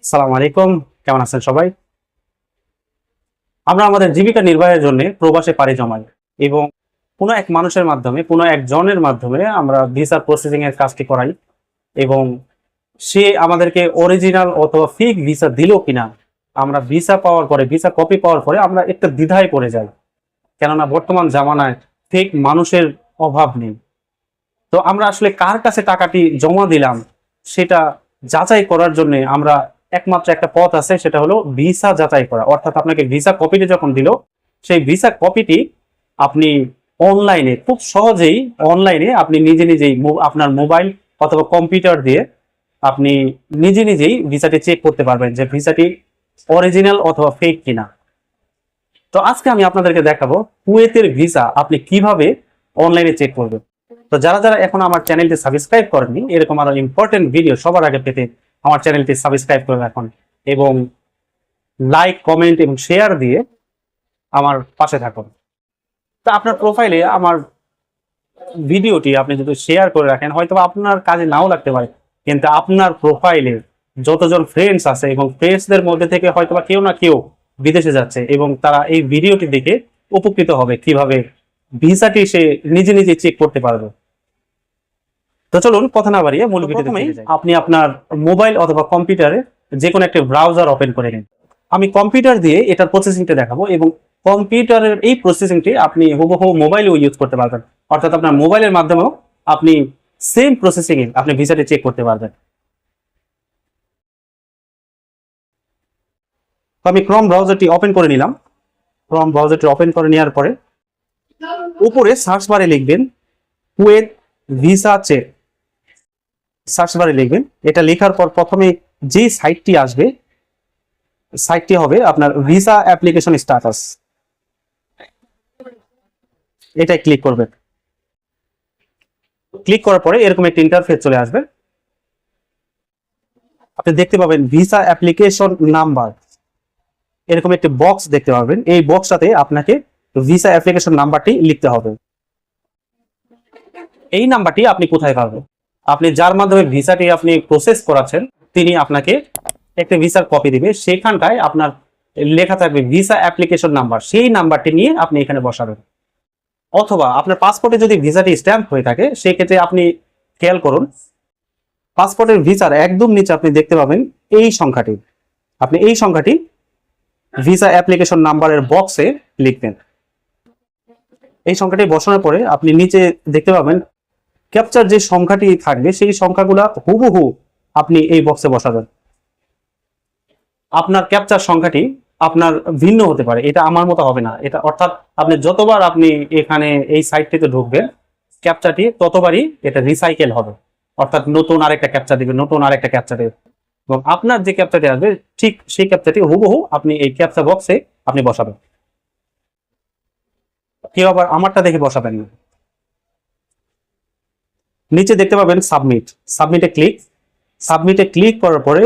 আসসালামু আলাইকুম। কেমন আছেন সবাই? আমরা আমাদের জীবিকা নির্বাহের জন্য প্রবাসে পাড়ি জমাই এবং কোনো এক মানুষের মাধ্যমে, কোনো একজনের মাধ্যমে আমরা ভিসা প্রসেসিং এর কাজটি করাই এবং সে আমাদেরকে অরিজিনাল অথবা ফেক ভিসা দিল কিনা আমরা ভিসা পাওয়ার পরে, ভিসা কপি পাওয়ার পরে আমরা একটা দ্বিধায় পড়ে যাই। কেননা বর্তমান জামানায় ফেক মানুষের অভাব নেই। তো আমরা আসলে কার কাছে টাকাটি জমা দিলাম সেটা যাচাই করার জন্য আমরা একমাত্র একটা পথ আছে, সেটা হলো ভিসা যাচাই করা। অর্থাৎ আপনাকে ভিসা কপিটি যখন দিল, সেই ভিসা কপিটি আপনি অনলাইনে খুব সহজেই অনলাইনে আপনি নিজে নিজেই আপনার মোবাইল অথবা কম্পিউটার দিয়ে আপনি নিজে নিজেই ভিসাটি চেক করতে পারবেন যে ভিসাটি অরিজিনাল অথবা ফেক কিনা। তো আজকে আমি আপনাদেরকে দেখাবো কুয়েতের ভিসা আপনি কিভাবে অনলাইনে চেক করবেন। তো যারা যারা এখন আমার চ্যানেলটি সাবস্ক্রাইব করেননি, এরকম আরো ইম্পর্টেন্ট ভিডিও সবার আগে পেতে আমার চ্যানেলটি সাবস্ক্রাইব করে রাখুন এবং লাইক, কমেন্ট এবং শেয়ার দিয়ে আমার পাশে থাকুন। তো আপনার প্রোফাইলে আমার ভিডিওটি আপনি যদি শেয়ার করে রাখেন, হয়তো আপনার কাজে নাও লাগতে পারে, কিন্তু আপনার প্রোফাইলে যতজন ফ্রেন্ডস আছে এবং ফ্রেন্ডসদের মধ্যে থেকে হয়তোবা কেউ না কেউ বিদেশে যাচ্ছে এবং তারা এই ভিডিওটি দেখে উপকৃত হবে কিভাবে ভিসাটি সে নিজে নিজে চেক করতে পারবে। তো চলুন কথা না বাড়িয়ে মূল ভিডিওতে চলে যাই। আপনি আপনার মোবাইল অথবা কম্পিউটারে যে কোনো একটা ব্রাউজার ওপেন করে নিন। আমি কম্পিউটার দিয়ে এটার প্রসেসিংটা দেখাবো এবং কম্পিউটারের এই প্রসেসিংটি আপনি হুবহু মোবাইলেও ইউজ করতে পারবেন। অর্থাৎ আপনার মোবাইলের মাধ্যমেও আপনি সেম প্রসেসিং এ আপনি ভিসাটি চেক করতে পারবেন। তো আমি ক্রোম ব্রাউজারটি ওপেন করে নিলাম। ক্রোম ব্রাউজারটি ওপেন করে নেওয়ার পরে উপরে সার্চ বারে লিখবেন কুয়েত ভিসা চেক। সার্চ বারে লিখবেন, এটা লেখার পর প্রথমে যে সাইটটি আসবে সাইটটি হবে আপনার ভিসা অ্যাপ্লিকেশন স্ট্যাটাস। এটাই ক্লিক করবেন। ক্লিক করার পরে এরকম একটা ইন্টারফেস চলে আসবে। আপনি দেখতে পাবেন ভিসা অ্যাপ্লিকেশন নাম্বার, এরকম একটি বক্স দেখতে পাবেন। এই বক্সটাতে আপনাকে ভিসা অ্যাপ্লিকেশন নাম্বারটি লিখতে হবে। এই নাম্বারটি আপনি কোথায় পাবেন? আপনি যার মাধ্যমে ভিসাটি আপনি প্রসেস করাচ্ছেন তিনি আপনাকে একটা ভিসার কপি দিবে, সেখানটায় আপনার লেখা থাকবে ভিসা অ্যাপ্লিকেশন নাম্বার। সেই নাম্বারটি নিয়ে আপনি এখানে বসাবেন। অথবা আপনার পাসপোর্টে যদি ভিসাটি স্ট্যাম্প হয়ে থাকে সেই ক্ষেত্রে আপনি খেয়াল করুন, পাসপোর্টের ভিসার একদম নিচে আপনি দেখতে পাবেন এই সংখ্যাটি। আপনি এই সংখ্যাটি ভিসা অ্যাপ্লিকেশন নাম্বারের বক্সে লিখবেন। এই সংখ্যাটি বসানোর পরে আপনি নিচে দেখতে পাবেন ক্যাপচার যে সংখ্যাটি থাকবে সেই সংখ্যাগুলো হুবহু আপনি এই বক্সে বসাবেন। আপনার ক্যাপচার সংখ্যাটি আপনার ভিন্ন হতে পারে, এটা আমার মতো হবে না। এটা অর্থাৎ আপনি যতবার আপনি এখানে এই সাইটটিতে ঢুকবেন ক্যাপচারটি ততবারই এটা রিসাইকেল হবে। অর্থাৎ নতুন আরেকটা ক্যাপচার দিবে, নতুন আরেকটা ক্যাপচার দিবে এবং আপনার যে ক্যাপচারটি আসবে ঠিক সেই ক্যাপচারটি হুবহু আপনি এই ক্যাপচা বক্সে আপনি বসাবেন। কেউ আবার আমারটা দেখে বসাবেন না। নিচে দেখতে পাবেন সাবমিট। সাবমিটে ক্লিক করার পরে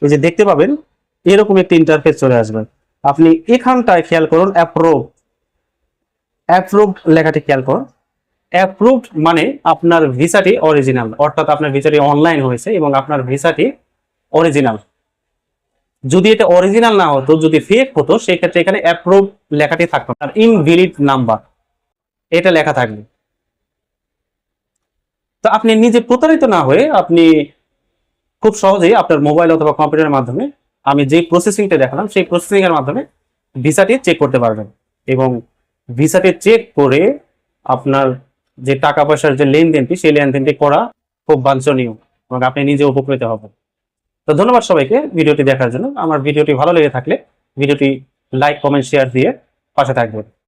এই যে দেখতে পাবেন এরকম একটি ইন্টারফেস চলে আসবে। আপনি এখানটায় খেয়াল করুন অ্যাপ্রুভড লেখাটি খেয়াল করুন। অ্যাপ্রুভড মানে আপনার ভিসাটি অরিজিনাল, অর্থাৎ আপনার ভিসাটি অনলাইন হয়েছে এবং আপনার ভিসাটি অরিজিনাল। যদি এটা অরিজিনাল না হতো, যদি ফেক হতো, সেক্ষেত্রে এখানে অ্যাপ্রুভ লেখাটি থাকতো আর ইনভ্যালিড নাম্বার এটা লেখা থাকবে। তো আপনি নিজে প্রতারিত না হয়ে আপনি খুব সহজেই আপনার মোবাইল অথবা কম্পিউটারের মাধ্যমে আমি যে প্রসেসিংটা দেখালাম সেই প্রসেসিং এর মাধ্যমে ভিসাটি চেক করতে পারবেন এবং ভিসাটি চেক করে আপনার যে টাকা পয়সার যে লেনদেনটি সেই লেনদেনটি করা খুব বাঞ্ছনীয় এবং আপনি নিজে উপকৃত হবেন। তো ধন্যবাদ সবাইকে ভিডিওটি দেখার জন্য। আমার ভিডিওটি ভালো লেগে থাকলে ভিডিওটি লাইক, কমেন্ট, শেয়ার দিয়ে পাশে থাকবেন।